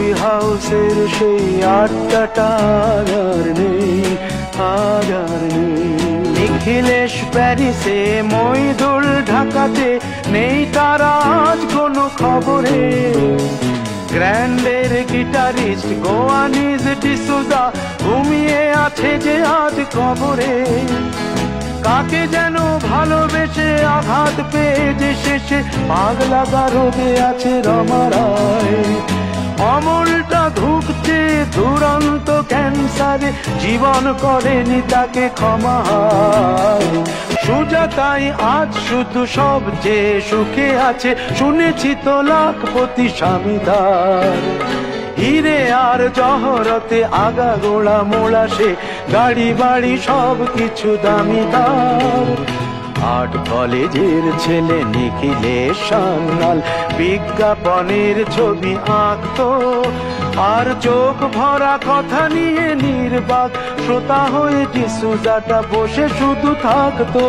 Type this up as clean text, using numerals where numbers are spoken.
Coffee হাউসের সেই আড্ডাটা আর নেই, আর নেই। নিখিলেশ প্যারিসে, মইদুল ঢাকাতে, নেই তারা আজ কোনো খবরে। গ্র্যান্ডের গিটারিস্ট গোয়ানিজ ডিসুজা ঘুমিয়ে আছে যে আজ কবরে। কাকে যেন ভালোবেসে আঘাত পেয়ে যে শেষে পাগলা গারদে আছে রমা রায়। অমলটা ধুঁকছে দুরন্ত ক্যান্সারে, জীবন করেনি তাকে ক্ষমা। সুজাতাই আজ শুধু সবচেয়ে সুখে আছে, শুনেছি তো লাখপতি স্বামীদার। হিরে আর জহরতে আগা গোড়া মোড়া সে, গাড়ি বাড়ি সব কিছু দামিদার। আর্ট কলেজের ছেলে নিখিলেশ সান্যাল বিজ্ঞাপনের ছবি আঁকতো, আর চোখ ভরা কথা নিয়ে নির্বাক শ্রোতা হয়ে ডিসুজাটা বসে শুধু থাকতো।